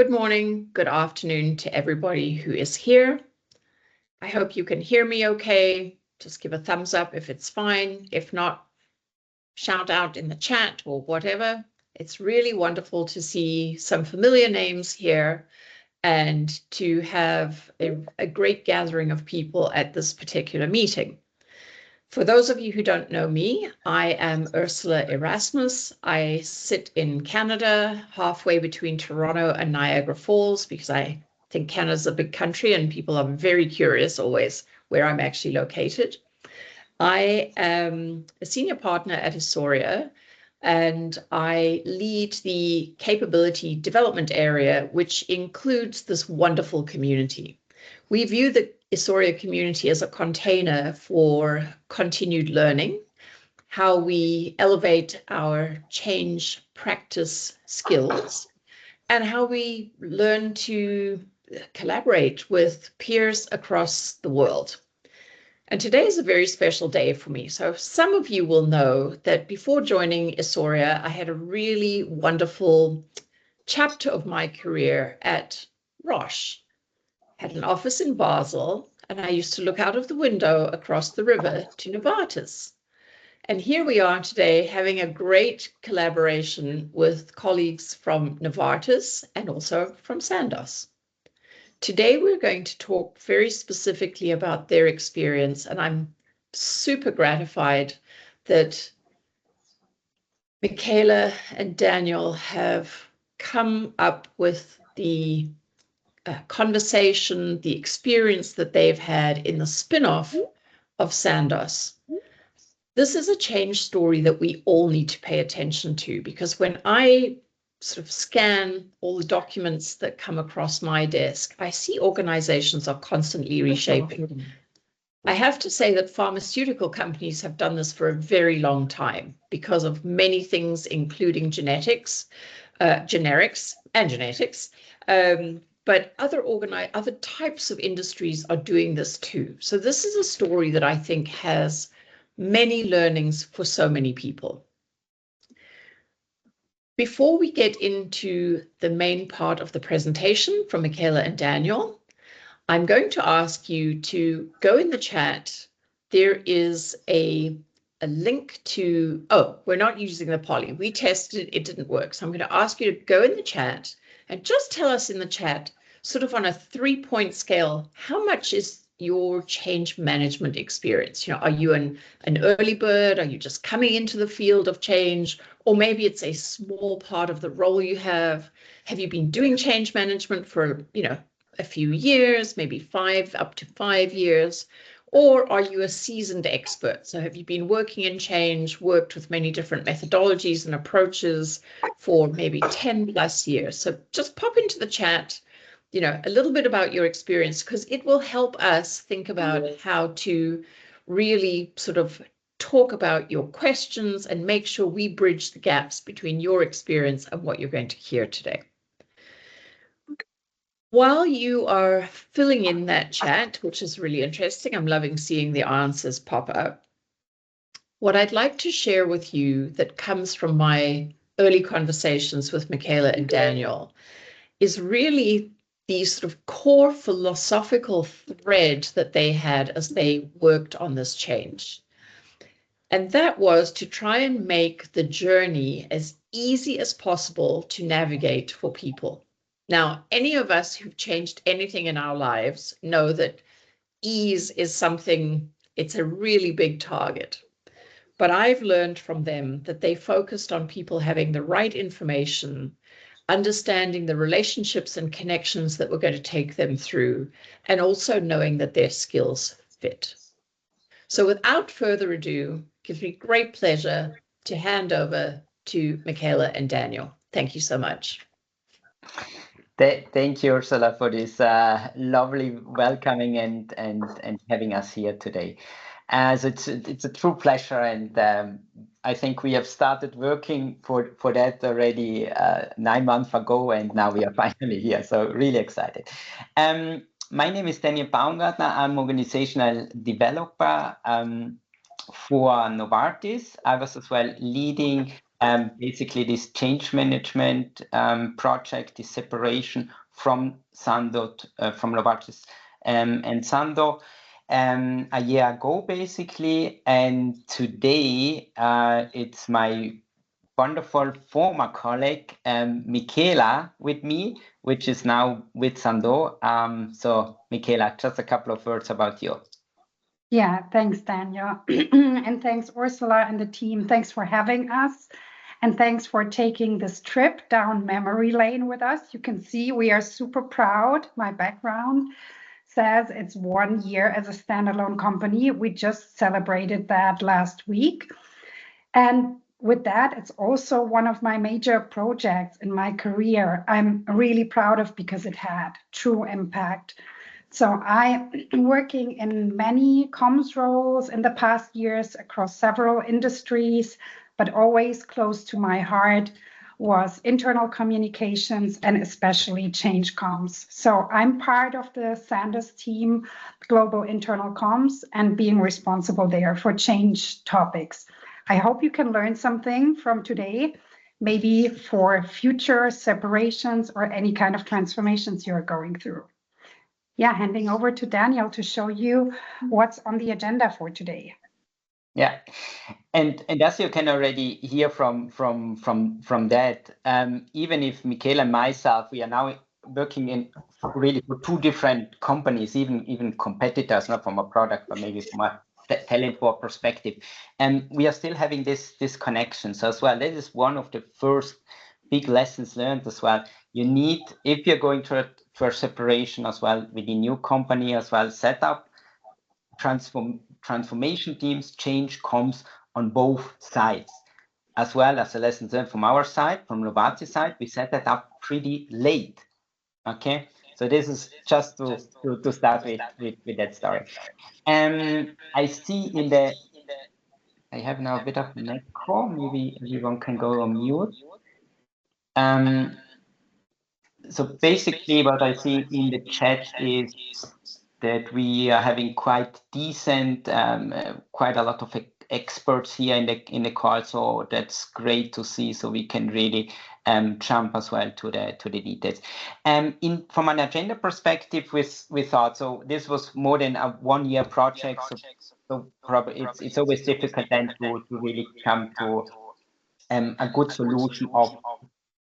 Good morning, good afternoon to everybody who is here. I hope you can hear me okay. Just give a thumbs up if it's fine. If not, shout out in the chat or whatever. It's really wonderful to see some familiar names here and to have a great gathering of people at this particular meeting. For those of you who don't know me, I am Ursula Erasmus. I sit in Canada, halfway between Toronto and Niagara Falls, because I think Canada's a big country and people are very curious always where I'm actually located. I am a senior partner at Issoria, and I lead the capability development area, which includes this wonderful community. We view the Issoria community as a container for continued learning, how we elevate our change practice skills, and how we learn to collaborate with peers across the world. And today is a very special day for me. So some of you will know that before joining Issoria, I had a really wonderful chapter of my career at Roche. Had an office in Basel, and I used to look out of the window across the river to Novartis. And here we are today having a great collaboration with colleagues from Novartis and also from Sandoz. Today, we're going to talk very specifically about their experience, and I'm super gratified that Michaela and Daniel have come up with the conversation, the experience that they've had in the spin-off of Sandoz. This is a change story that we all need to pay attention to, because when I sort of scan all the documents that come across my desk, I see organizations are constantly reshaping. I have to say that pharmaceutical companies have done this for a very long time because of many things, including generics and genetics. But other types of industries are doing this too. So this is a story that I think has many learnings for so many people. Before we get into the main part of the presentation from Michaela and Daniel, I'm going to ask you to go in the chat. There is a link to, we're not using the poly. We tested it, it didn't work. So I'm going to ask you to go in the chat and just tell us in the chat, sort of on a 3-point scale, how much is your change management experience? You know, are you an early bird? Are you just coming into the field of change? Or maybe it's a small part of the role you have. Have you been doing change management for, a few years, maybe up to 5 years? Or are you a seasoned expert? So have you been working in change, worked with many different methodologies and approaches for maybe 10 plus years? So just pop into the chat, a little bit about your experience, because it will help us think about how to really sort of talk about your questions and make sure we bridge the gaps between your experience and what you're going to hear today. While you are filling in that chat, which is really interesting, I'm loving seeing the answers pop up. What I'd like to share with you that comes from my early conversations with Michaela and Daniel is really the sort of core philosophical thread that they had as they worked on this change. And that was to try and make the journey as easy as possible to navigate for people. Now, any of us who've changed anything in our lives know that ease is something, it's a really big target. But I've learned from them that they focused on people having the right information, understanding the relationships and connections that were going to take them through, and also knowing that their skills fit. So without further ado, it gives me great pleasure to hand over to Michaela and Daniel. Thank you so much. Thank you, Ursula, for this lovely welcoming and having us here today. As it's a true pleasure, and I think we have started working for that already 9 months ago, and now we are finally here. So really excited. My name is Daniel Baumgartner. I'm organizational developer for Novartis. I was as well leading basically this change management project, this separation from Sandoz, from Novartis and Sandoz a year ago, basically. And today it's my wonderful former colleague, Michaela, with me, which is now with Sandoz. So Michaela, just a couple of words about you. Yeah, thanks, Daniel. And thanks, Ursula and the team. Thanks for having us. And thanks for taking this trip down memory lane with us. You can see we are super proud. My background says it's 1 year as a standalone company. We just celebrated that last week. And with that, it's also one of my major projects in my career I'm really proud of because it had true impact. So I'm working in many comms roles in the past years across several industries, but always close to my heart was internal communications and especially change comms. So I'm part of the Sandoz team, Global Internal Comms, and being responsible there for change topics. I hope you can learn something from today, maybe for future separations or any kind of transformations you're going through. Yeah, handing over to Daniel to show you what's on the agenda for today. Yeah, and as you can already hear from that, even if Michaela and myself, we are now working in really for two different companies, even competitors, not from a product, but maybe from a talent war perspective, and we are still having this connection. So as well, this is one of the first big lessons learned as well. You need, if you're going for separation as well with a new company as well, set up transformation teams, change comms on both sides, as well as a lesson learned from our side, from Novartis side. We set that up pretty late. Okay, so this is just to start with that story. I see in the, I have now a bit of an echo. Maybe everyone can go on mute. So basically what I see in the chat is that we are having quite decent, quite a lot of experts here in the call, so that's great to see. So we can really jump as well to the details. From an agenda perspective, we thought, so this was more than a 1 year project, so probably it's always difficult then to really come to a good solution of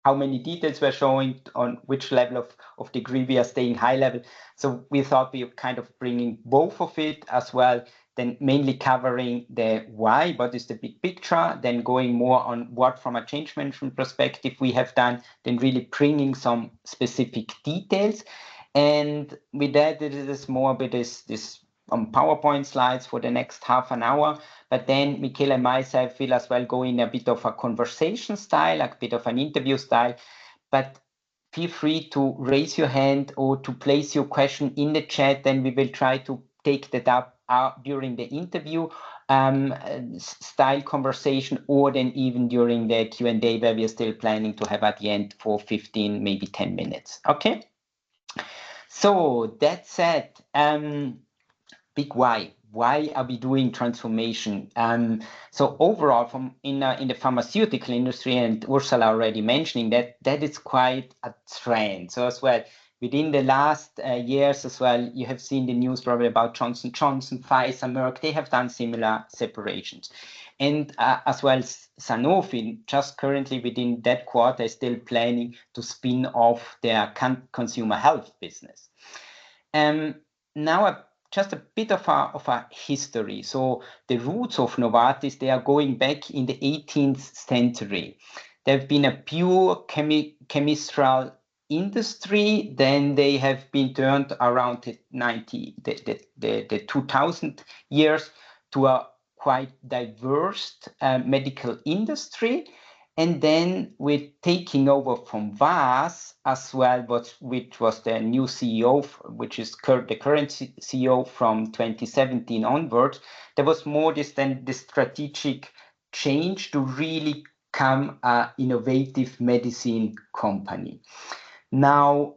how many details we're showing, on which level of degree we are staying high level. So we thought we were kind of bringing both of it as well, then mainly covering the why, what is the big picture, then going more on what from a change management perspective we have done, then really bringing some specific details. And with that, it is more with this PowerPoint slides for the next half an hour. But then Michaela and myself will as well go in a bit of a conversation style, a bit of an interview style. But feel free to raise your hand or to place your question in the chat. Then we will try to take that up during the interview style conversation, or then even during the Q&A, where we are still planning to have at the end for 15, maybe 10 minutes. Okay. So that said, big why. Why are we doing transformation? So overall, from in the pharmaceutical industry, and Ursula already mentioning that is quite a trend. So as well, within the last years as well, you have seen the news probably about Johnson & Johnson, Pfizer, Merck. They have done similar separations. And as well, Sanofi, just currently within that quarter, is still planning to spin off their consumer health business. Now just a bit of a history. So the roots of Novartis, they are going back in the 18th century. They've been a pure chemistry industry. Then they have been turned around the 2000 years to a quite diverse medical industry. And then with taking over from Vas as well, which was the new CEO, which is the current CEO from 2017 onwards, there was more this strategic change to really become an innovative medicine company. Now,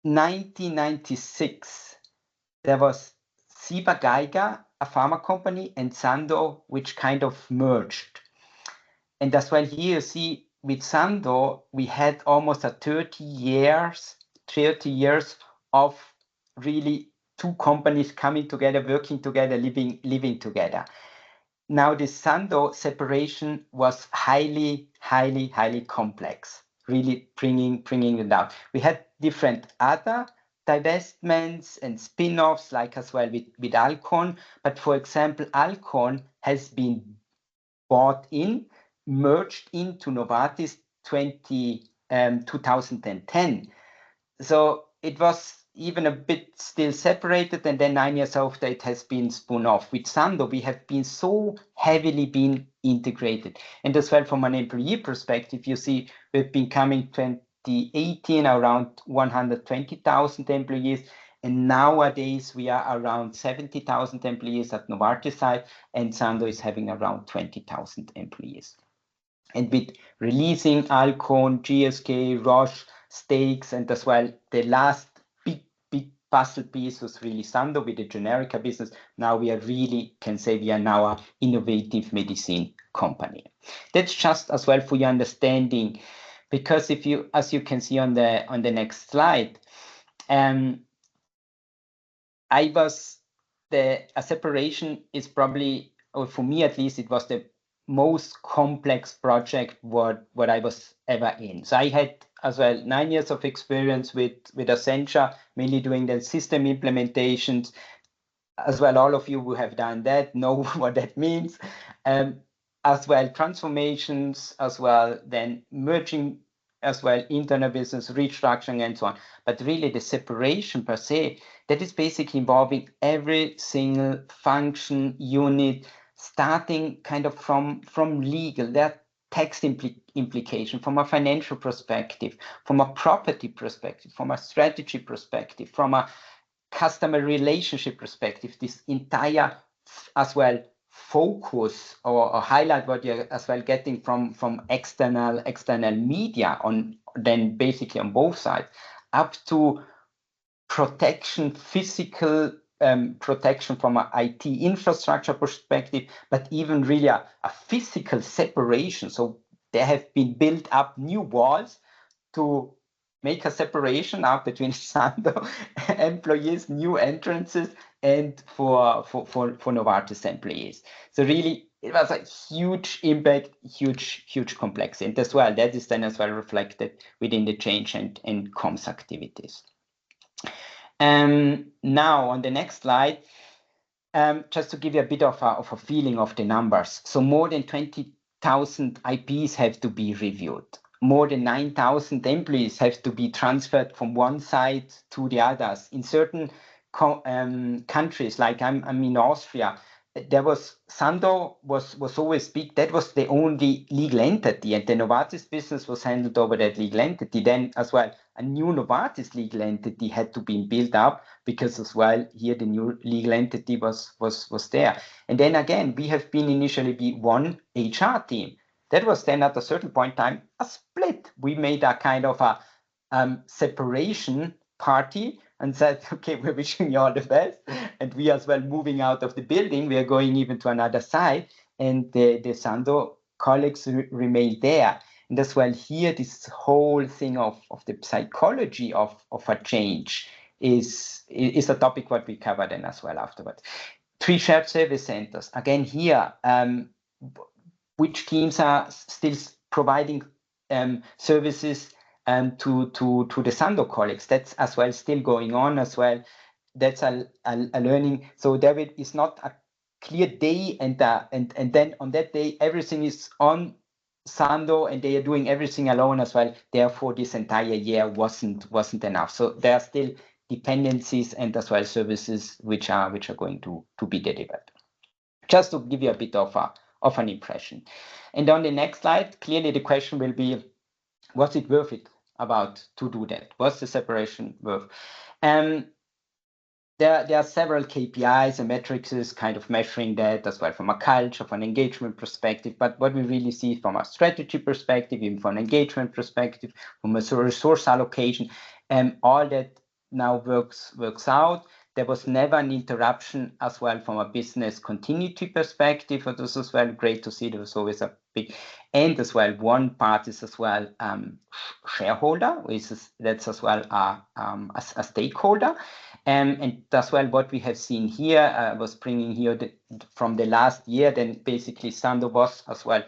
1996, there was Ciba Geiger, a pharma company, and Sandoz, which kind of merged. And as well here you see with Sandoz, we had almost a 30 years of really two companies coming together, working together, living together. Now the Sandoz separation was highly complex, really bringing it down. We had different other divestments and spin-offs, like as well with Alcon. But for example, Alcon has been bought in, merged into Novartis 2010. So it was even a bit still separated, and then 9 years after it has been spun off. With Sandoz, we have been so heavily been integrated. And as well from an employee perspective, you see we've been coming 2018 around 120,000 employees. And nowadays we are around 70,000 employees at Novartis side, and Sandoz is having around 20,000 employees. And with releasing Alcon, GSK, Roche, stakes, and as well the last big puzzle piece was really Sandoz with the generica business. Now we are really, can say we are now an innovative medicine company. That's just as well for your understanding, because if you, as you can see on the next slide, a separation is probably, or for me at least, it was the most complex project what I was ever in. So I had as well 9 years of experience with Accenture, mainly doing the system implementations. As well, all of you who have done that know what that means. As well, transformations, as well, then merging, as well, internal business, restructuring, and so on. But really the separation per se, that is basically involving every single function, unit, starting kind of from legal, that tax implication, from a financial perspective, from a property perspective, from a strategy perspective, from a customer relationship perspective, this entire as well focus or highlight what you're as well getting from external media on, then basically on both sides, up to protection, physical protection from an IT infrastructure perspective, but even really a physical separation. So there have been built up new walls to make a separation now between Sandoz employees, new entrances, and for Novartis employees. So really, it was a huge impact, huge complexity. And as well, that is then as well reflected within the change and comms activities. Now on the next slide, just to give you a bit of a feeling of the numbers. So more than 20,000 IPs have to be reviewed. More than 9,000 employees have to be transferred from one side to the others. In certain countries, like I'm in Austria, there was Sandoz was always big. That was the only legal entity, and the Novartis business was handled over that legal entity. Then as well, a new Novartis legal entity had to be built up, because as well here the new legal entity was there. And then again, we have been initially one HR team. That was then at a certain point in time a split. We made a kind of a separation party and said, okay, we're wishing you all the best. And we as well moving out of the building, we are going even to another side. And the Sandoz colleagues remain there. And as well here, this whole thing of the psychology of a change is a topic what we cover then as well afterwards. 3 shared service centers. Again here, which teams are still providing services to the Sandoz colleagues. That's as well still going on as well. That's a learning. So there is not a clear day, and then on that day everything is on Sandoz and they are doing everything alone as well. Therefore, this entire year wasn't enough. So there are still dependencies and as well services which are going to be delivered. Just to give you a bit of an impression. And on the next slide, clearly the question will be, was it worth it to do that? Was the separation worth? There are several KPIs and metrics kind of measuring that as well from a culture, from an engagement perspective. But what we really see from a strategy perspective, even from an engagement perspective, from a resource allocation, all that now works out. there was never an interruption as well from a business continuity perspective. It was as well great to see there was always a big, and as well one part is as well shareholder, that's as well a stakeholder. And as well, what we have seen here was bringing here from the last year. Then basically, Sandoz was as well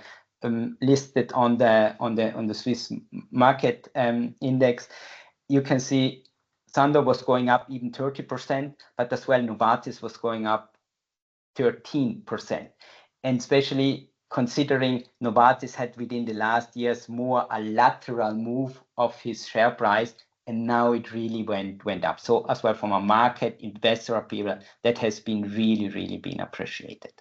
listed on the Swiss market index. You can see Sandoz was going up even 30%, but as well Novartis was going up 13%, and especially considering Novartis had within the last years more a lateral move of his share price, and now it really went up. So as well from a market investor appeal, that has been really been appreciated.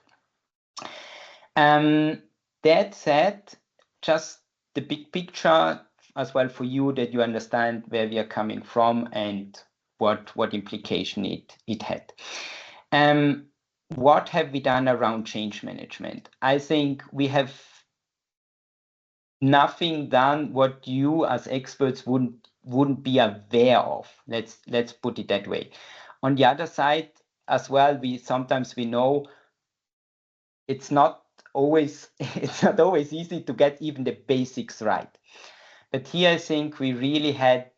That said, just the big picture as well for you, that you understand where we are coming from and what implication it had. What have we done around change management? I think we have nothing done what you as experts wouldn't be aware of. Let's put it that way. On the other side as well, we know it's not always easy to get even the basics right. But here I think we really have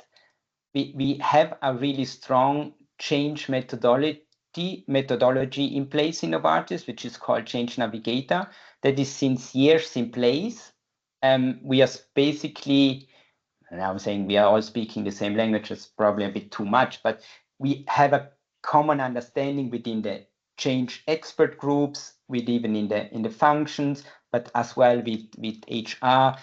a really strong change methodology in place in Novartis, which is called Change Navigator, that is since years in place. We are basically, and I'm saying we are all speaking the same language, it's probably a bit too much, but we have a common understanding within the change expert groups, with even in the functions, but as well with HR,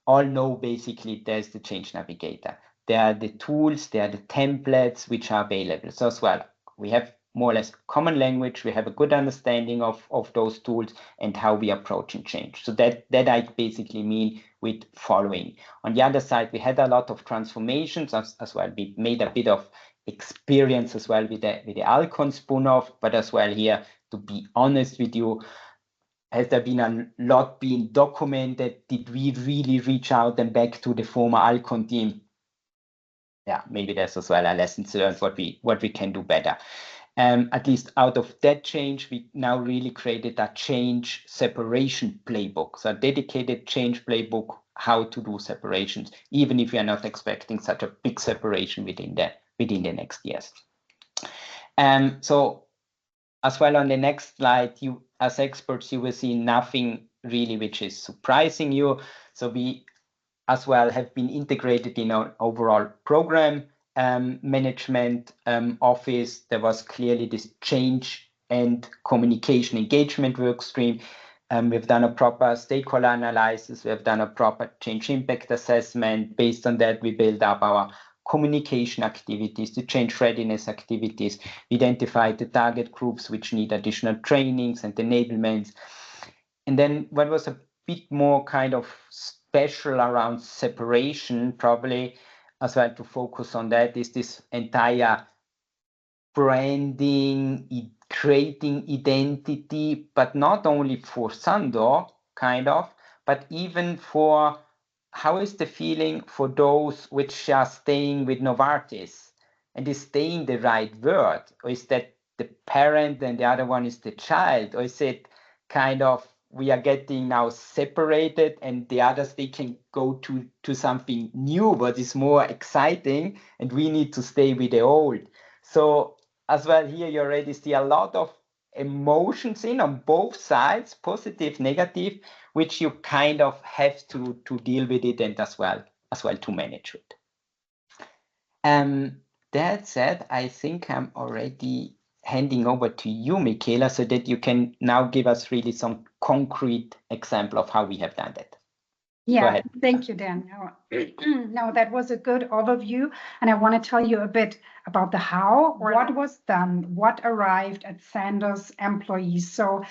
all know basically there's the Change Navigator. There are the tools, there are the templates which are available. So as well, we have more or less common language, we have a good understanding of those tools and how we approach and change. So that I basically mean with following. On the other side, we had a lot of transformations as well. We made a bit of experience as well with the Alcon spin-off, but as well here, to be honest with you, has there been a lot being documented? Did we really reach out and back to the former Alcon team? Yeah, maybe there's as well a lesson learned what we can do better. At least out of that change, we now really created a change separation playbook. So a dedicated change playbook, how to do separations, even if we are not expecting such a big separation within the next years. So as well on the next slide, you as experts, you will see nothing really which is surprising you. So we as well have been integrated in our overall program management office. There was clearly this change and communication engagement work stream. We've done a proper stakeholder analysis. We have done a proper change impact assessment. Based on that, we build up our communication activities, the change readiness activities, identified the target groups which need additional trainings and enablements. And then what was a bit more kind of special around separation, probably as well to focus on that, is this entire branding, creating identity, but not only for Sandoz, kind of, but even for how is the feeling for those which are staying with Novartis? And is staying the right word? Or is that the parent and the other one is the child? Or is it kind of we are getting now separated and the others, they can go to something new, but is more exciting, and we need to stay with the old? So as well here, you already see a lot of emotions in on both sides, positive, negative, which you kind of have to deal with it and as well to manage it. That said, I think I'm already handing over to you, Michaela, so that you can now give us really some concrete example of how we have done that. Yeah, thank you, Daniel. No, that was a good overview. And I want to tell you a bit about the how, what was done, what arrived at Sandoz employees. So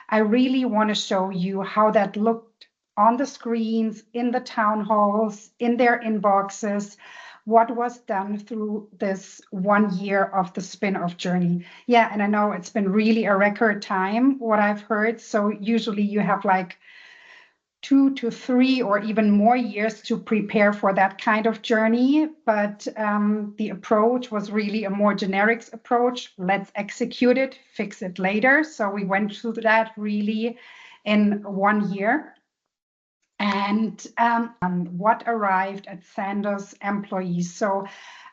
I really want to show you how that looked on the screens, in the town halls, in their inboxes, what was done through this 1 year of the spin-off journey. Yeah, and I know it's been really a record time, what I've heard. So usually you have like 2 to 3 or even more years to prepare for that kind of journey. But the approach was really a more generic approach. Let's execute it, fix it later. So we went through that really in 1 year. And what arrived at Sandoz employees. So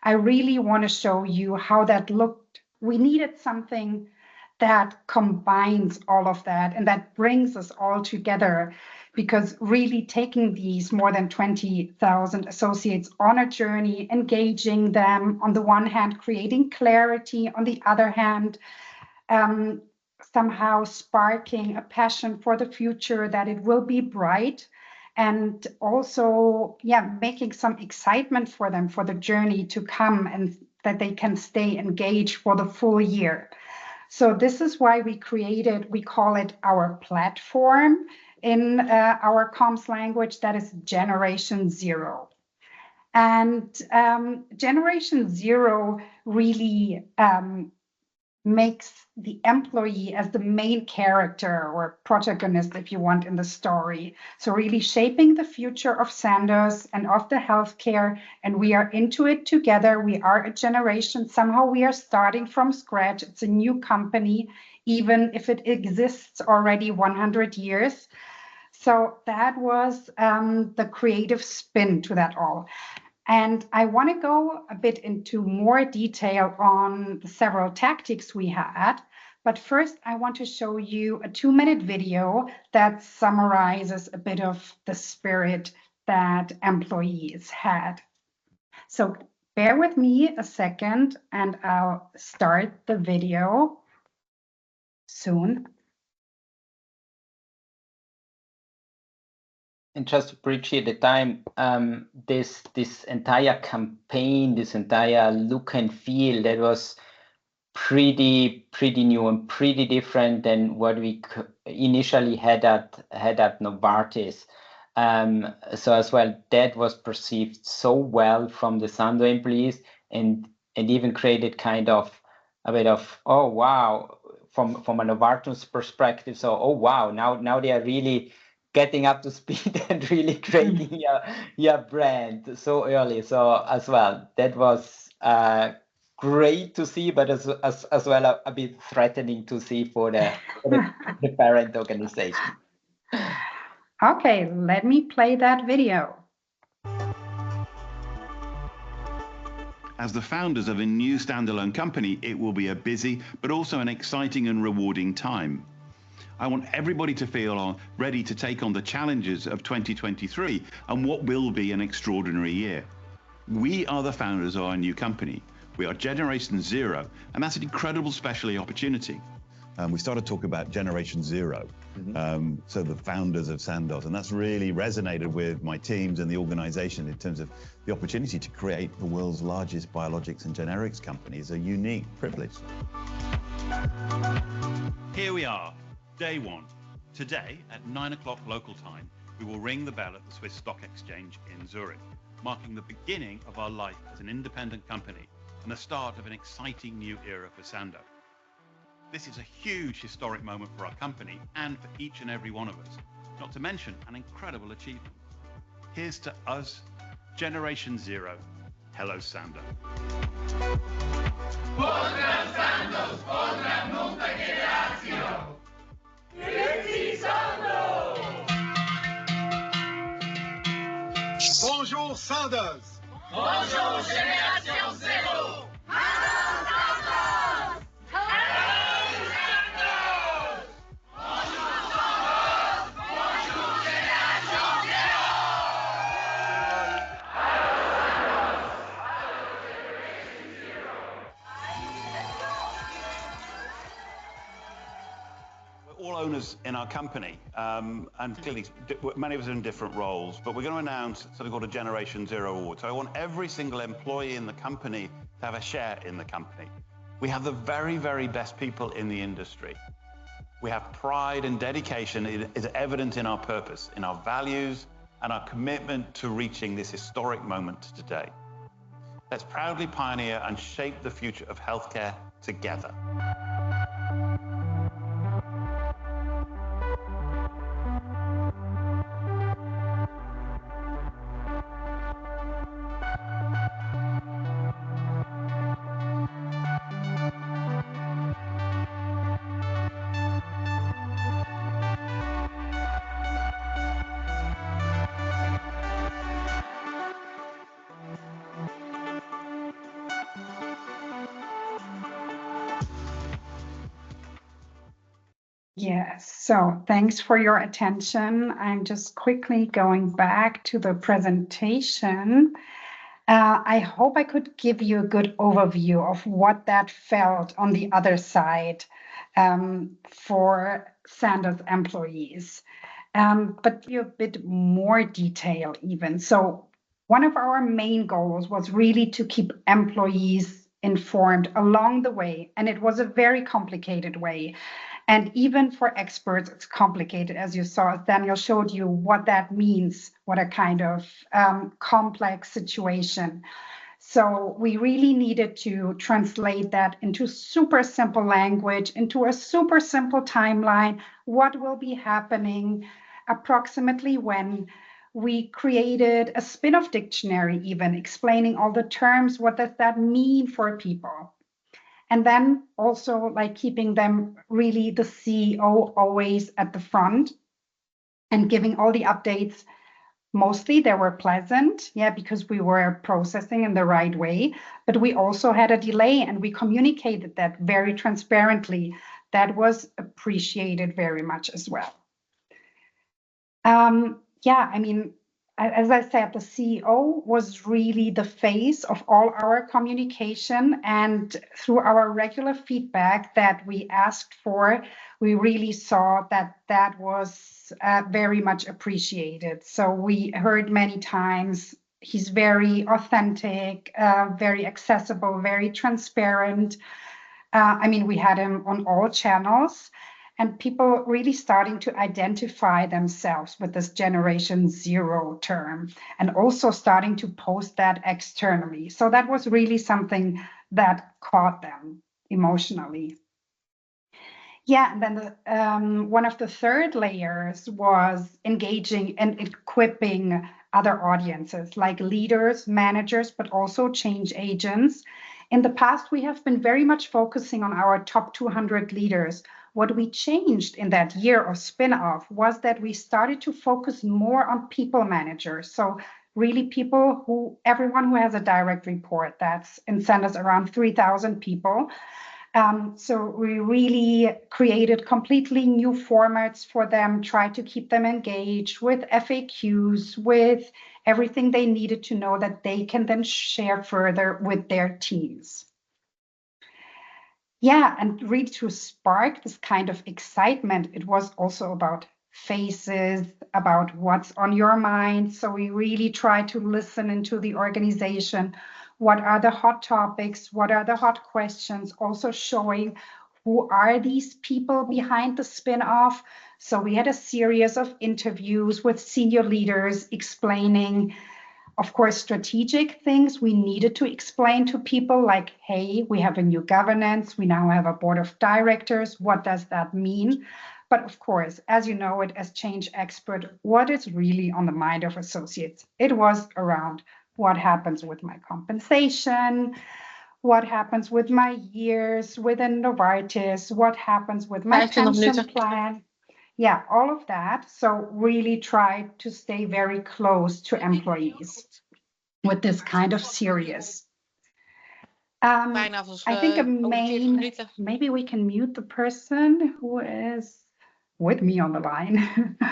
I really want to show you how that looked. We needed something that combines all of that and that brings us all together, because really taking these more than 20,000 associates on a journey, engaging them, on the one hand, creating clarity, on the other hand, somehow sparking a passion for the future, that it will be bright, and also, making some excitement for them for the journey to come, and that they can stay engaged for the full year. So this is why we call it our platform in our comms language, that is Generation Zero. And Generation Zero really makes the employee as the main character or protagonist, if you want, in the story. So really shaping the future of Sandoz and of the healthcare, and we are into it together. We are a generation. Somehow we are starting from scratch. It's a new company, even if it exists already 100 years. So that was the creative spin to that all. And I want to go a bit into more detail on the several tactics we had. But first, I want to show you a 2-minute video that summarizes a bit of the spirit that employees had. So bear with me a second, and I'll start the video soon. And just to appreciate the time, this entire campaign, this entire look and feel, that was pretty new and pretty different than what we initially had at Novartis. So as well, that was perceived so well from the Sandoz employees, and even created kind of a bit of, oh wow, from a Novartis perspective. So oh wow, now they are really getting up to speed and really creating your brand so early. So as well, that was great to see, but as well a bit threatening to see for the parent organization. Okay, let me play that video. As the founders of a new standalone company, it will be a busy, but also an exciting and rewarding time. I want everybody to feel ready to take on the challenges of 2023 and what will be an extraordinary year. We are the founders of our new company. We are Generation Zero, and that's an incredible special opportunity. We started talking about Generation Zero, so the founders of Sandoz, and that's really resonated with my teams and the organization in terms of the opportunity to create the world's largest biologics and generics company is a unique privilege. Here we are, day one. Today, at 9 o'clock local time, we will ring the bell at the Swiss Stock Exchange in Zurich, marking the beginning of our life as an independent company and the start of an exciting new era for Sandoz. This is a huge historic moment for our company and for each and every one of us, not to mention an incredible achievement. Here's to us, Generation Zero. Hello, Sandoz. Pozdrav Sandoz, pozdrav nulta generacio. Grüezi Sandoz. Bonjour Sandoz. Bonjour Génération Zéro. Hello Sandoz. Hello Sandoz. Bonjour Sandoz. Bonjour Génération Zéro. We're all owners in our company, and clearly many of us are in different roles, but we're going to announce something called a Generation Zero Award. So I want every single employee in the company to have a share in the company. We have the very, very best people in the industry. We have pride and dedication. It is evident in our purpose, in our values, and our commitment to reaching this historic moment today. Let's proudly pioneer and shape the future of healthcare together. Yes, so thanks for your attention. I'm just quickly going back to the presentation. I hope I could give you a good overview of what that felt on the other side for Sandoz employees, but give you a bit more detail even. So one of our main goals was really to keep employees informed along the way, and it was a very complicated way. And even for experts, it's complicated, as you saw. Daniel showed you what that means, what a kind of complex situation. So we really needed to translate that into super simple language, into a super simple timeline, what will be happening approximately when. We created a spin-off dictionary even explaining all the terms, what does that mean for people? And then also like keeping them really the CEO always at the front and giving all the updates. Mostly they were pleasant, yeah, because we were processing in the right way, but we also had a delay and we communicated that very transparently. That was appreciated very much as well. Yeah, I mean, as I said, the CEO was really the face of all our communication, and through our regular feedback that we asked for, we really saw that that was very much appreciated. So we heard many times he's very authentic, very accessible, very transparent. I mean, we had him on all channels. And people really starting to identify themselves with this Generation Zero term and also starting to post that externally. So that was really something that caught them emotionally. Yeah, and then one of the third layers was engaging and equipping other audiences like leaders, managers, but also change agents. In the past, we have been very much focusing on our top 200 leaders. What we changed in that year of spin-off was that we started to focus more on people managers. So really everyone who has a direct report, that's in Sandoz around 3,000 people. So we really created completely new formats for them, tried to keep them engaged with FAQs, with everything they needed to know that they can then share further with their teams. Yeah, and really to spark this kind of excitement, it was also about faces, about what's on your mind. So we really try to listen into the organization. What are the hot topics? What are the hot questions? Also showing who are these people behind the spin-off. So we had a series of interviews with senior leaders explaining, of course, strategic things we needed to explain to people like, hey, we have a new governance. We now have a board of directors. What does that mean? But of course, as you know it as change expert, what is really on the mind of associates? It was around what happens with my compensation, what happens with my years within Novartis, what happens with my pension plan. Yeah, all of that. So really try to stay very close to employees with this kind of series. I think maybe we can mute the person who is with me on the line.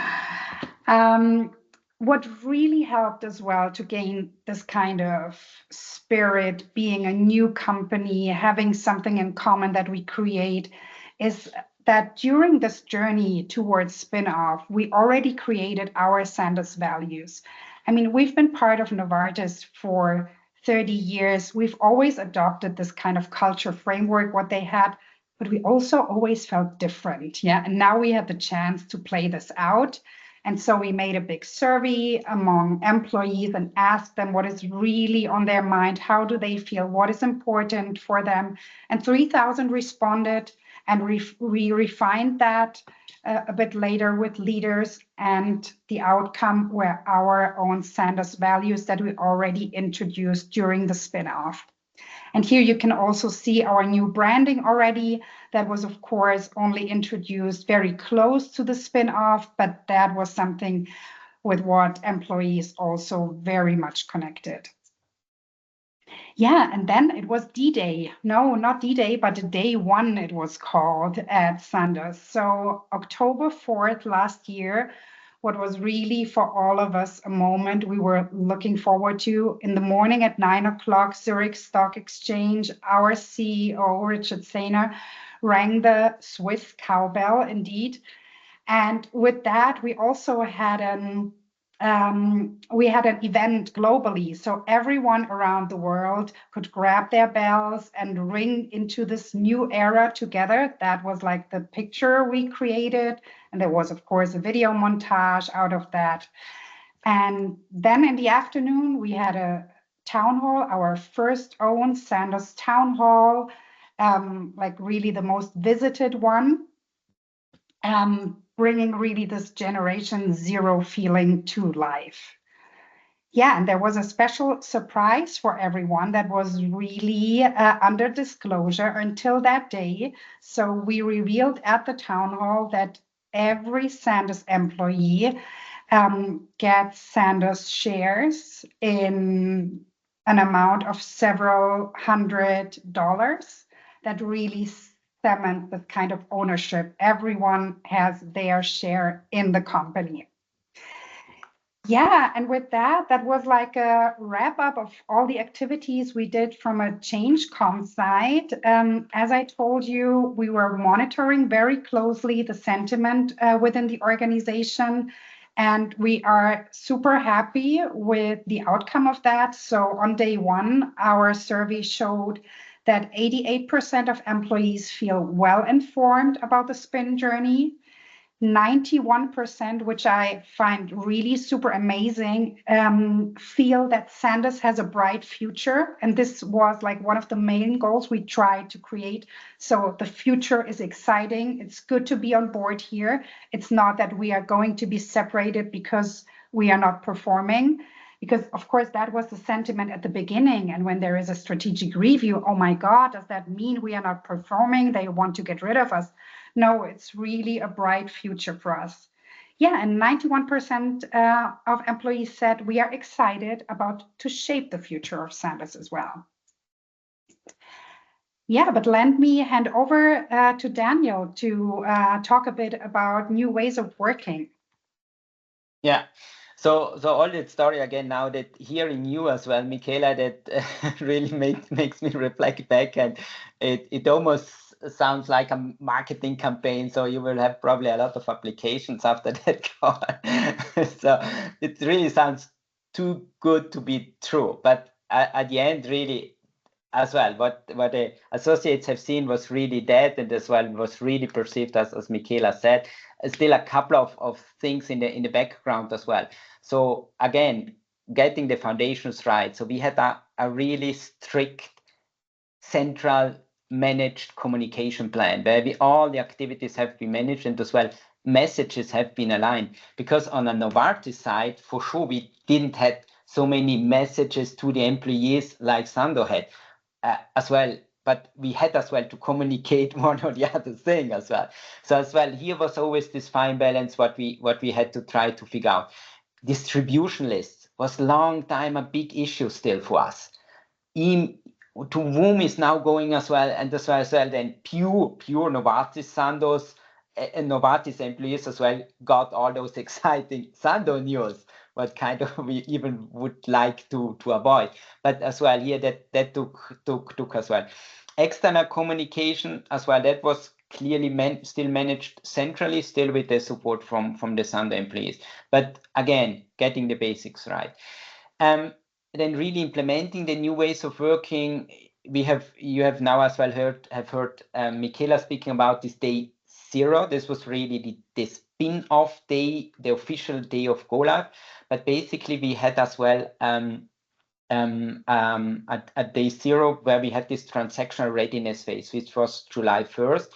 What really helped as well to gain this kind of spirit, being a new company, having something in common that we create, is that during this journey towards spin-off, we already created our Sandoz values. I mean, we've been part of Novartis for 30 years. We've always adopted this kind of culture framework, what they had, but we also always felt different. Yeah, and now we had the chance to play this out. And so we made a big survey among employees and asked them what is really on their mind, how do they feel, what is important for them. And 3,000 responded, and we refined that a bit later with leaders, and the outcome were our own Sandoz values that we already introduced during the spin-off. And here you can also see our new branding already. That was, of course, only introduced very close to the spin-off, but that was something with what employees also very much connected. Yeah, and then it was D-Day. No, not D-Day, but Day One it was called at Sandoz. So October 4th last year, what was really for all of us a moment we were looking forward to. In the morning at 9 o'clock, Zurich Stock Exchange, our CEO, Richard Sainer, rang the Swiss cowbell indeed. And with that, we also had an event globally. So everyone around the world could grab their bells and ring into this new era together. That was like the picture we created. And there was, of course, a video montage out of that. And then in the afternoon, we had a town hall, our first own Sandoz town hall, like really the most visited one. Bringing really this Generation Zero feeling to life. Yeah, and there was a special surprise for everyone that was really under disclosure until that day. So we revealed at the town hall that every Sandoz employee gets Sandoz shares in an amount of several $100 that really cement the kind of ownership. Everyone has their share in the company. Yeah, and with that, that was like a wrap up of all the activities we did from a change.com side. As I told you, we were monitoring very closely the sentiment within the organization, and we are super happy with the outcome of that. So on day one, our survey showed that 88% of employees feel well informed about the spin journey. 91%, which I find really super amazing, feel that Sandoz has a bright future. And this was like one of the main goals we tried to create. So the future is exciting. It's good to be on board here. It's not that we are going to be separated because we are not performing. Because, of course, that was the sentiment at the beginning. And when there is a strategic review, oh my God, does that mean we are not performing? They want to get rid of us. No, it's really a bright future for us. Yeah, and 91% of employees said we are excited about to shape the future of Sandoz as well. Yeah, but let me hand over to Daniel to talk a bit about new ways of working. Yeah. So all that story again, now that hearing you as well, Michaela, that really makes me reflect back, and it almost sounds like a marketing campaign. So you will have probably a lot of applications after that call. So it really sounds too good to be true. But at the end, really, as well, what the associates have seen was really that, and as well was really perceived as Michaela said, still a couple of things in the background as well. So again, getting the foundations right. So we had a really strict central managed communication plan where all the activities have been managed, and as well messages have been aligned, because on a Novartis side, for sure, we didn't have so many messages to the employees like Sandoz had. As well, but we had as well to communicate one or the other thing as well. So as well, here was always this fine balance what we had to try to figure out. Distribution lists was long time a big issue still for us. To whom is now going as well, and as well then pure Novartis Sandoz and Novartis employees as well got all those exciting Sandoz news, what kind of we even would like to avoid. But as well here that took as well. External communication as well, that was clearly still managed centrally, still with the support from the Sandoz employees. But again, getting the basics right. Then really implementing the new ways of working. You have now as well heard Michaela speaking about this day zero. This was really the spin-off day, the official day of go live. But basically we had as well at day zero where we had this transactional readiness phase, which was July 1st,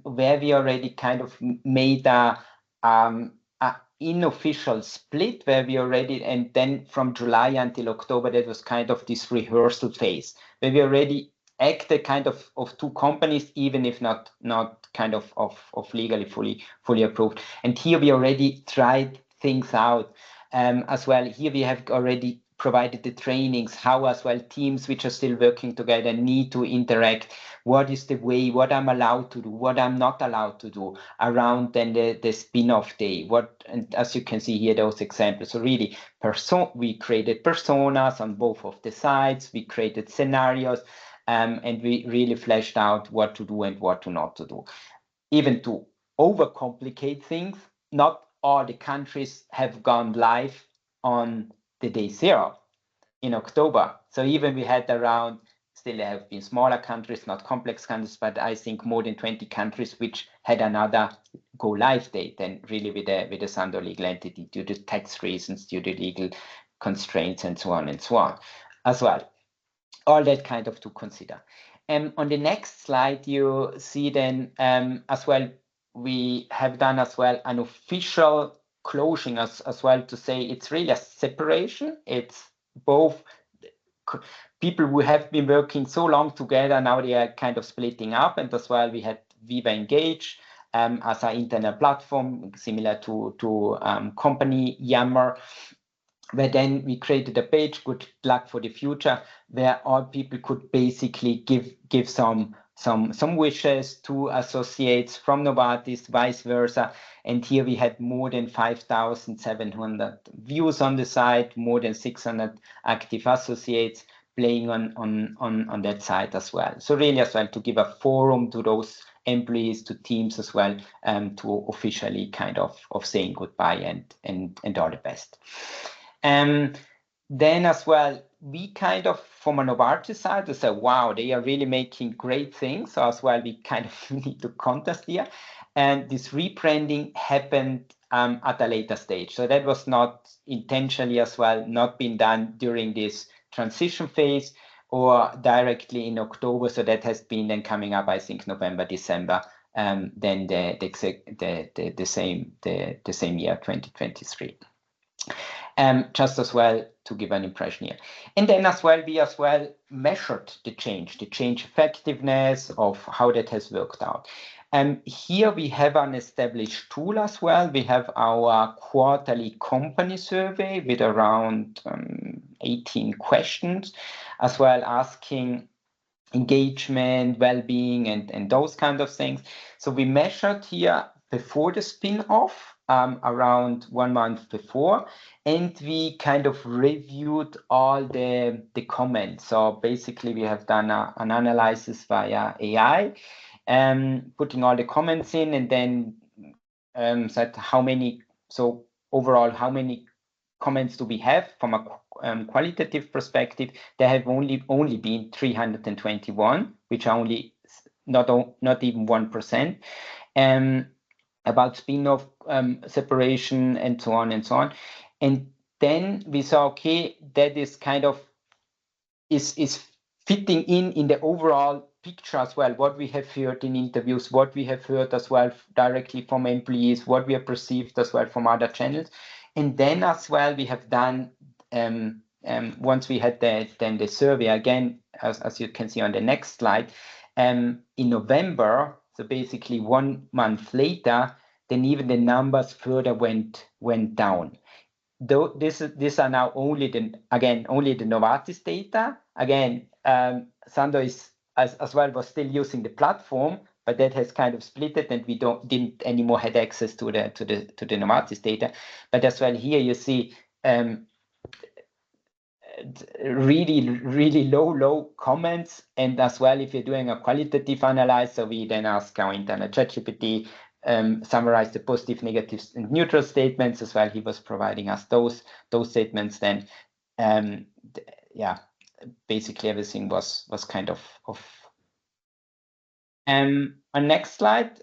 where we already kind of made a unofficial split where we already, and then from July until October, that was kind of this rehearsal phase where we already acted kind of two companies, even if not kind of legally fully approved. And here we already tried things out as well. Here we have already provided the trainings, how as well teams which are still working together need to interact, what is the way, what I'm allowed to do, what I'm not allowed to do around then the spin-off day. And as you can see here, those examples. So really, we created personas on both of the sides, we created scenarios, and we really fleshed out what to do and what to not to do. Even to overcomplicate things, not all the countries have gone live on the day 0 in October. So even we had around, still there have been smaller countries, not complex countries, but I think more than 20 countries which had another go live date than really with the Sandoz legal entity due to tax reasons, due to legal constraints, and so on as well. All that kind of to consider. On the next slide, you see then as well, we have done as well an official closing as well to say it's really a separation. It's both people who have been working so long together, now they are kind of splitting up. And as well, we had Viva Engage as our internal platform, similar to company Yammer, where then we created a page, Good Luck for the Future, where all people could basically give some wishes to associates from Novartis, vice versa. And here we had more than 5,700 views on the site, more than 600 active associates playing on that site as well. So really as well to give a forum to those employees, to teams as well, to officially kind of saying goodbye and all the best. Then as well, we kind of, from a Novartis side, we say, wow, they are really making great things. So as well, we kind of need to contest here. And this rebranding happened at a later stage. So that was not intentionally as well, not been done during this transition phase or directly in October. So that has been then coming up, I think, November, December, then the same year, 2023. Just as well to give an impression here. And then as well, we as well measured the change effectiveness of how that has worked out. Here we have an established tool as well. We have our quarterly company survey with around 18 questions, as well asking engagement, well-being, and those kind of things. So we measured here before the spin-off, around 1 month before, and we kind of reviewed all the comments. So basically we have done an analysis via AI, putting all the comments in, and then said how many, so overall how many comments do we have from a qualitative perspective. There have only been 321, which are only not even 1%. About spin-off, separation, and so on and so on. And then we saw, okay, that is kind of is fitting in the overall picture as well, what we have heard in interviews, what we have heard as well directly from employees, what we have perceived as well from other channels. And then as well, we have done, once we had then the survey, again, as you can see on the next slide, in November, so basically 1 month later, then even the numbers further went down. Though these are now only the Novartis data. Again, Sandoz as well was still using the platform, but that has kind of split it, and we didn't anymore had access to the Novartis data. But as well here you see really low comments, and as well if you're doing a qualitative analysis, so we then ask our internal ChatGPT summarize the positive, negatives, and neutral statements as well. He was providing us those statements. Then yeah, basically everything was kind of on next slide.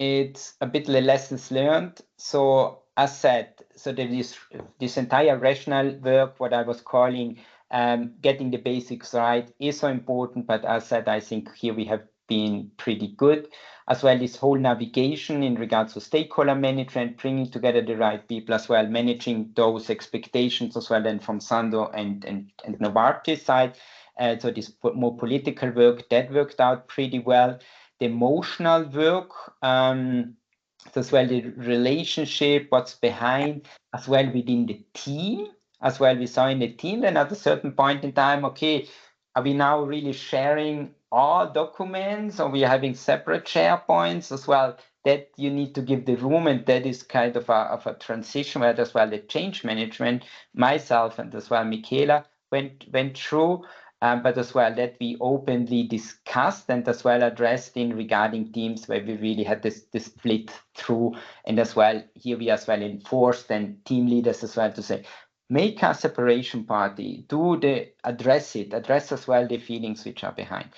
It's a bit the lessons learned. So as said, so there is this entire rational work, what I was calling getting the basics right, is so important. But as said, I think here we have been pretty good. As well, this whole navigation in regards to stakeholder management, bringing together the right people as well, managing those expectations as well, then from Sandoz and Novartis side. So this more political work, that worked out pretty well. The emotional work, So as well, the relationship, what's behind, as well within the team, as well we saw in the team. Then at a certain point in time, okay, are we now really sharing all documents, or we are having separate SharePoints as well? That you need to give the room, and that is kind of a transition where as well the change management, myself and as well Michaela went through. But as well that we openly discussed and as well addressed in regarding teams where we really had this split through, and as well here we as well enforced and team leaders as well to say, make a separation party, address as well the feelings which are behind.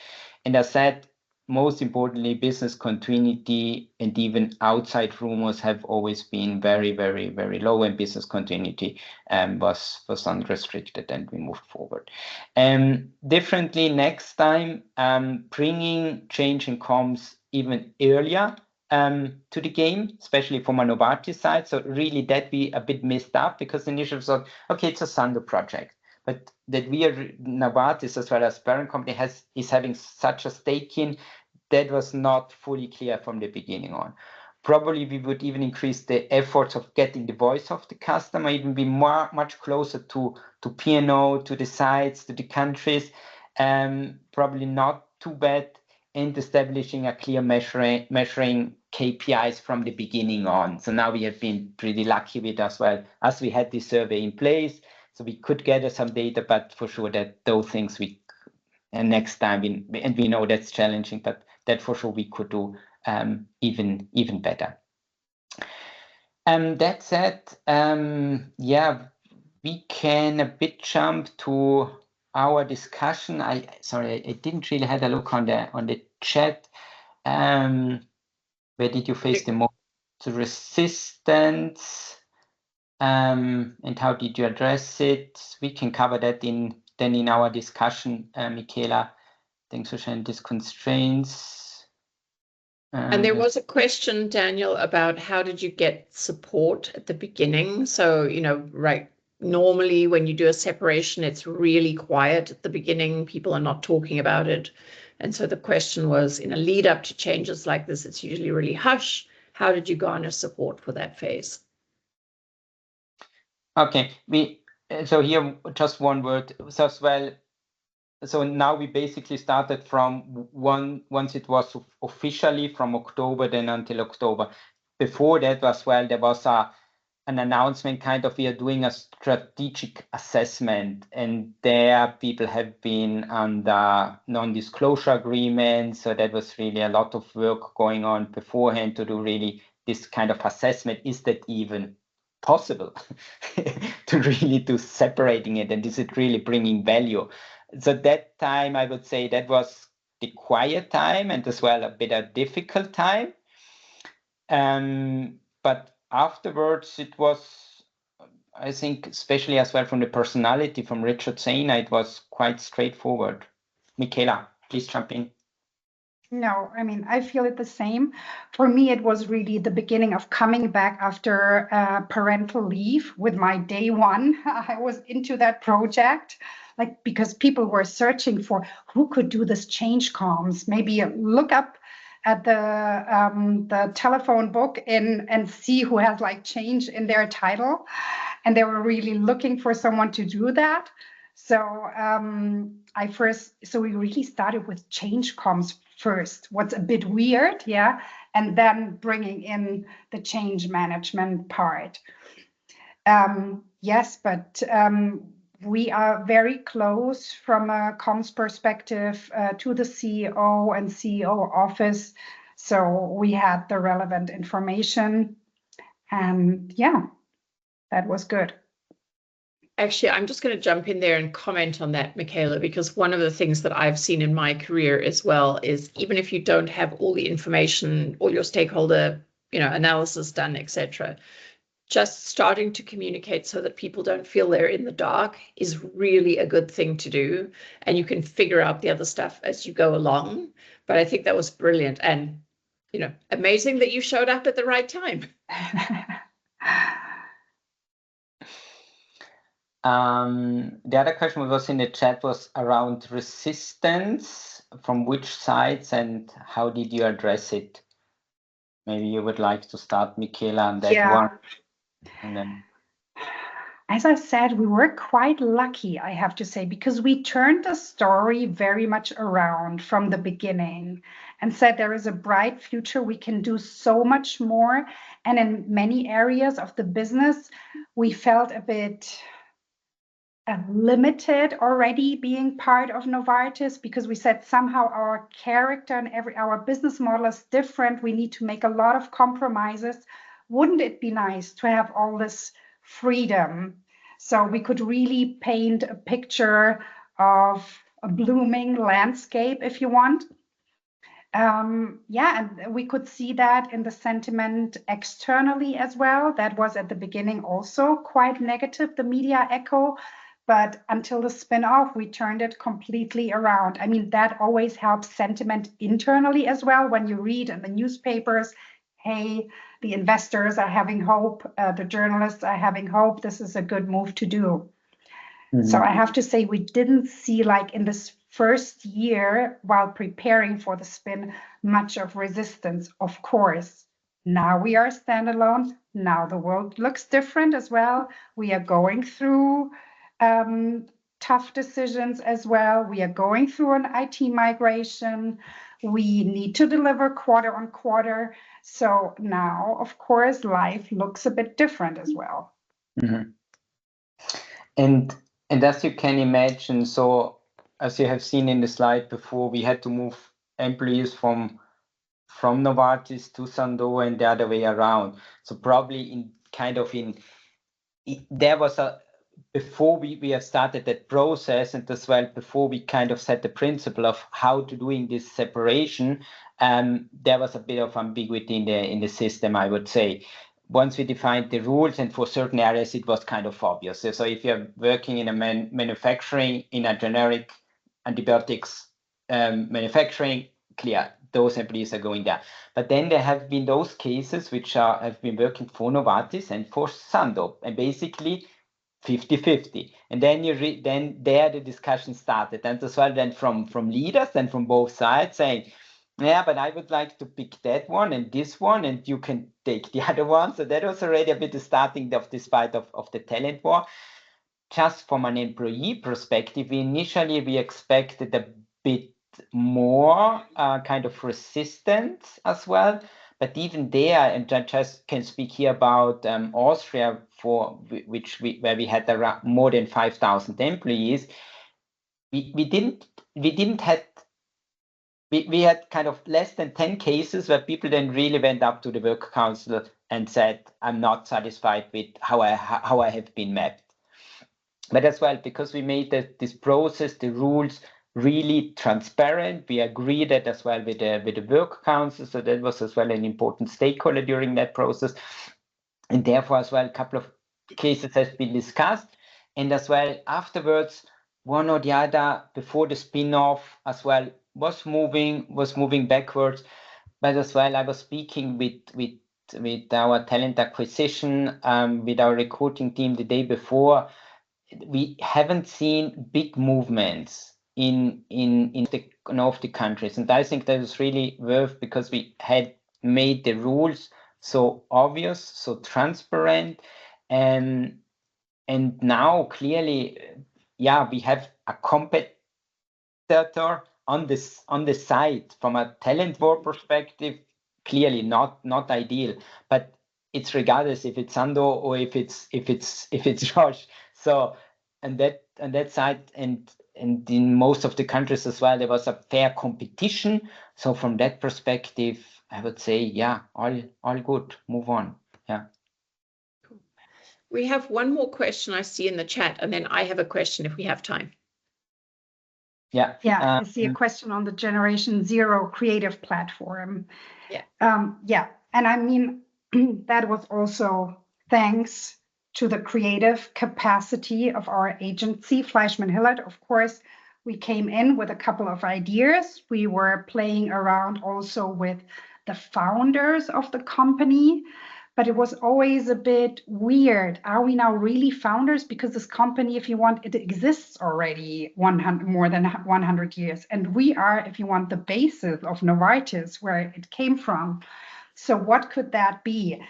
And as said, most importantly, business continuity and even outside rumors have always been very, very, very low, and business continuity was unrestricted, and we moved forward. Differently next time, bringing change in comms even earlier to the game, especially from a Novartis side. So really that we a bit missed out, because initially thought, okay, it's a Sandoz project. But that we are Novartis as well as parent company is having such a stake in, that was not fully clear from the beginning on. Probably we would even increase the efforts of getting the voice of the customer, even be much closer to P&O, to the sites, to the countries. Probably not too bad, and establishing a clear measuring KPIs from the beginning on. So now we have been pretty lucky with as well, as we had this survey in place, so we could gather some data, but for sure that those things and next time, and we know that's challenging, but that for sure we could do even better. That said, yeah, we can a bit jump to our discussion. Sorry, I didn't really have a look on the chat. Where did you face the most resistance? And how did you address it? We can cover that in our discussion, Michaela. Thanks for sharing these constraints. And there was a question, Daniel, about how did you get support at the beginning? So, right, normally when you do a separation, it's really quiet at the beginning. People are not talking about it. And so the question was, in a lead up to changes like this, it's usually really hush. How did you garner support for that phase? Okay, so here just one word. So as well, so now we basically started from once it was officially from October, then until October. Before that as well, there was an announcement kind of, we are doing a strategic assessment, and there people have been under non-disclosure agreements. So that was really a lot of work going on beforehand to do really this kind of assessment. Is that even possible to really do separating it, and is it really bringing value? So that time, I would say that was the quiet time, and as well a bit a difficult time. But afterwards, it was, I think, especially as well from the personality from Richard Zana, it was quite straightforward. Michaela, please jump in. No, I mean, I feel it the same. For me, it was really the beginning of coming back after parental leave with my day one. I was into that project, like, because people were searching for who could do this change comms. Maybe look up at the telephone book and see who has like change in their title. And they were really looking for someone to do that. So we really started with change comms first, what's a bit weird, yeah, and then bringing in the change management part. Yes, but we are very close from a comms perspective to the CEO and CEO office, so we had the relevant information, and yeah, that was good. Actually, I'm just going to jump in there and comment on that, Michaela, because one of the things that I've seen in my career as well is, even if you don't have all the information, all your stakeholder, analysis done, etc., just starting to communicate so that people don't feel they're in the dark is really a good thing to do. And you can figure out the other stuff as you go along. But I think that was brilliant, and, amazing that you showed up at the right time. The other question was in the chat was around resistance, from which sides, and how did you address it? maybe you would like to start, Michaela, on that one. And then, as I said, we were quite lucky, I have to say, because we turned the story very much around from the beginning and said there is a bright future. We can do so much more. And in many areas of the business, we felt a bit limited already being part of Novartis, because we said somehow our character and our business model is different. We need to make a lot of compromises. Wouldn't it be nice to have all this freedom so we could really paint a picture of a blooming landscape, if you want? And we could see that in the sentiment externally as well. That was at the beginning also quite negative, the media echo. But until the spin-off, we turned it completely around. I mean, that always helps sentiment internally as well. When you read in the newspapers, hey, the investors are having hope, the journalists are having hope, this is a good move to do. So I have to say, we didn't see, like in this first year while preparing for the spin, much of resistance. Of course, now we are standalone. Now the world looks different as well. We are going through tough decisions as well. We are going through an IT migration. We need to deliver quarter on quarter. So now, of course, life looks a bit different as well. And as you can imagine, so as you have seen in the slide before, we had to move employees from Novartis to Sandoz and the other way around. So probably there was before we have started that process, and as well before we kind of set the principle of how to doing this separation, there was a bit of ambiguity in the system, I would say. Once we defined the rules, and for certain areas it was kind of obvious. So if you're working in a manufacturing, in a generic antibiotics manufacturing, clear, those employees are going there. But then there have been those cases which have been working for Novartis and for Sandoz, and basically 50-50. And then then there the discussion started, and as well then from leaders and from both sides saying, yeah, but I would like to pick that one and this one, and you can take the other one. So that was already a bit the starting of this fight of the talent war. Just from an employee perspective, we expected a bit more kind of resistance as well. But even there, and I just can speak here about Austria, where we had around more than 5,000 employees. We had kind of less than 10 cases where people then really went up to the work council and said, I'm not satisfied with how I have been mapped. But as well, because we made this process, the rules really transparent, we agreed that as well with the work council. So that was as well an important stakeholder during that process. And therefore as well, a couple of cases has been discussed. And as well afterwards, one or the other before the spin-off as well was moving backwards. But as well, I was speaking with our talent acquisition, with our recruiting team the day before. We haven't seen big movements in of the countries, and I think that was really worth, because we had made the rules so obvious, so transparent, and now clearly, we have a competitor on the side. From a talent war perspective, clearly not ideal, but it's regardless if it's Sandoz or if it's Roche. So and that side, and in most of the countries as well, there was a fair competition. So from that perspective, I would say, all good. Move on. Yeah. We have one more question I see in the chat, and then I have a question if we have time. Yeah, I see a question on the Generation Zero creative platform. And I mean, that was also thanks to the creative capacity of our agency, Fleischmann-Hillert. Of course, we came in with a couple of ideas. We were playing around also with the founders of the company, but it was always a bit weird. Are we now really founders? Because this company, if you want, it exists already more than 100 years. And we are, if you want, the basis of Novartis, where it came from. So what could that be?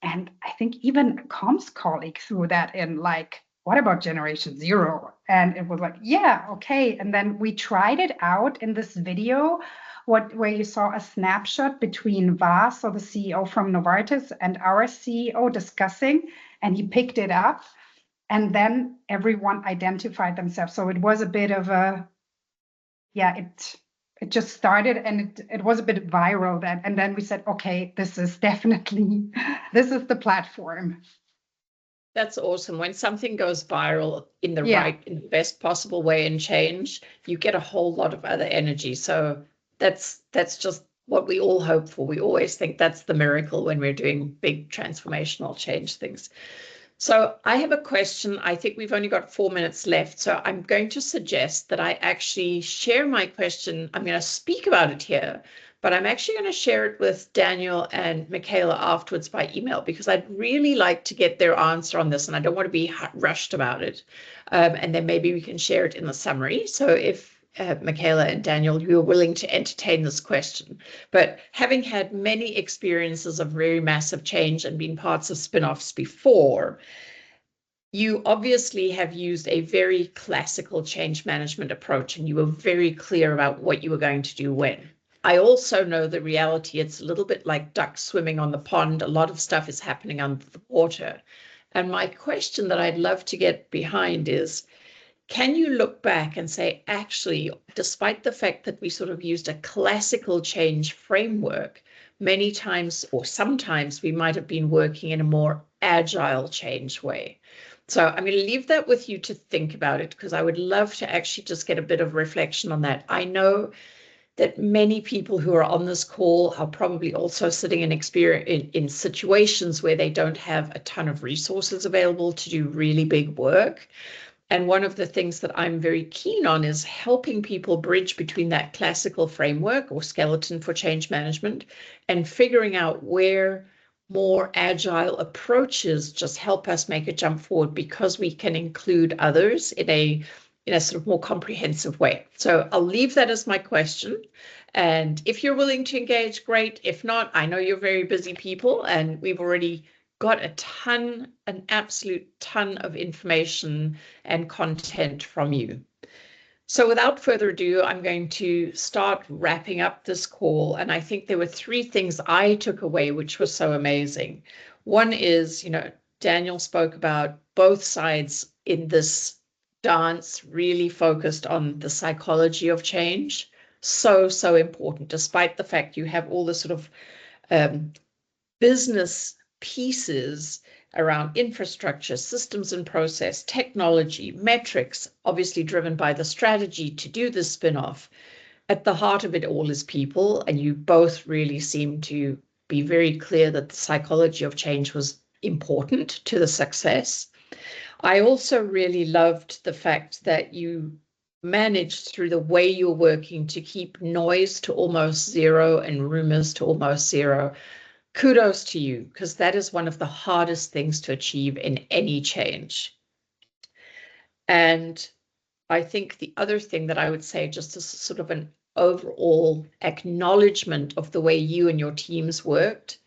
And I think even a comms colleague threw that in, like, what about generation zero? And it was like, yeah, okay. And then we tried it out in this video, where you saw a snapshot between Vas, so the CEO from Novartis, and our CEO discussing, and he picked it up. And then everyone identified themselves. So it was a bit of a, yeah, it just started, and it was a bit viral then. And then we said, okay, this is definitely, this is the platform. That's awesome. When something goes viral in the Yeah. in the best possible way and change, you get a whole lot of other energy. So that's just what we all hope for. We always think that's the miracle when we're doing big transformational change things. So I have a question. I think we've only got 4 minutes left. So I'm going to suggest that I actually share my question. I'm going to speak about it here, but I'm actually going to share it with Daniel and Michaela afterwards by email, because I'd really like to get their answer on this, and I don't want to be rushed about it. And then maybe we can share it in the summary. So if Michaela and Daniel, you are willing to entertain this question. But having had many experiences of very massive change and been parts of spin-offs before, you obviously have used a very classical change management approach, and you were very clear about what you were going to do when. I also know the reality, it's a little bit like ducks swimming on the pond. A lot of stuff is happening under the water. And my question that I'd love to get behind is, can you look back and say, actually, despite the fact that we sort of used a classical change framework, many times or sometimes we might have been working in a more agile change way? So I'm going to leave that with you to think about it, because I would love to actually just get a bit of reflection on that. I know that many people who are on this call are probably also sitting in situations where they don't have a ton of resources available to do really big work. And one of the things that I'm very keen on is helping people bridge between that classical framework or skeleton for change management and figuring out where more agile approaches just help us make a jump forward, because we can include others in a sort of more comprehensive way. So I'll leave that as my question. And if you're willing to engage, great. If not, I know you're very busy people, and we've already got an absolute ton of information and content from you. So without further ado, I'm going to start wrapping up this call. And I think there were 3 things I took away, which was so amazing. One is, Daniel spoke about both sides in this dance really focused on the psychology of change. So important, despite the fact you have all the sort of business pieces around infrastructure, systems and process, technology, metrics, obviously driven by the strategy to do this spin-off. At the heart of it all is people, and you both really seem to be very clear that the psychology of change was important to the success. I also really loved the fact that you managed, through the way you're working, to keep noise to almost zero and rumors to almost zero. Kudos to you, because that is one of the hardest things to achieve in any change. And I think the other thing that I would say, just as sort of an overall acknowledgement of the way you and your teams worked,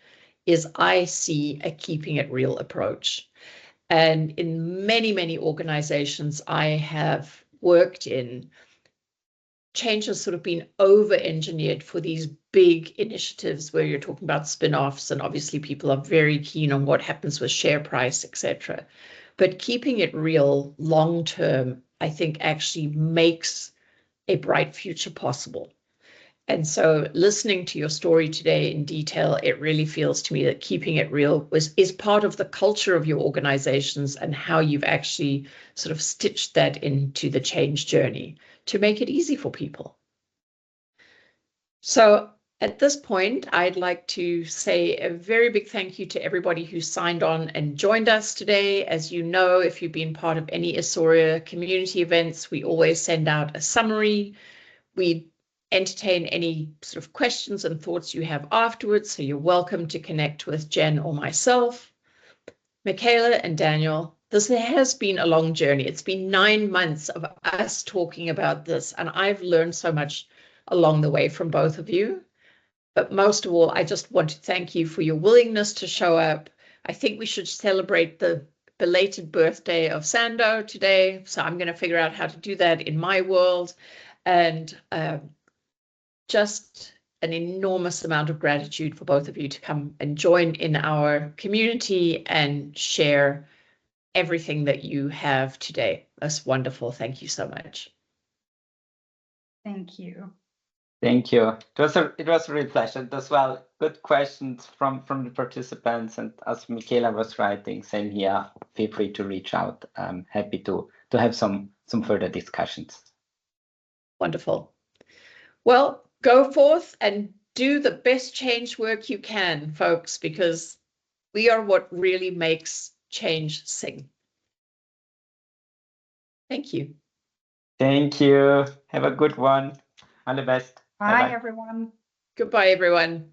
is I see a keeping it real approach. And in many organizations I have worked in, change has sort of been over-engineered for these big initiatives where you're talking about spin-offs, and obviously people are very keen on what happens with share price, etc. But keeping it real long-term, I think, actually makes a bright future possible. And so listening to your story today in detail, it really feels to me that keeping it real is part of the culture of your organizations, and how you've actually sort of stitched that into the change journey to make it easy for people. So at this point, I'd like to say a very big thank you to everybody who signed on and joined us today. As you know, if you've been part of any Issoria community events, we always send out a summary. We entertain any sort of questions and thoughts you have afterwards, so you're welcome to connect with Jen or myself. Michaela and Daniel, this has been a long journey. It's been 9 months of us talking about this, and I've learned so much along the way from both of you. But most of all, I just want to thank you for your willingness to show up. I think we should celebrate the belated birthday of Sandoz today. So I'm going to figure out how to do that in my world. And just an enormous amount of gratitude for both of you to come and join in our community and share everything that you have today. That's wonderful. Thank you so much. Thank you. Thank you. It was a real pleasure as well. Good questions from the participants, and as Michaela was writing, same here. Feel free to reach out. I'm happy to have some further discussions. Wonderful. Well, go forth and do the best change work you can, folks, because we are what really makes change sing. Thank you. Thank you. Have a good one. All the best. Bye, Bye-bye. everyone. Goodbye, everyone.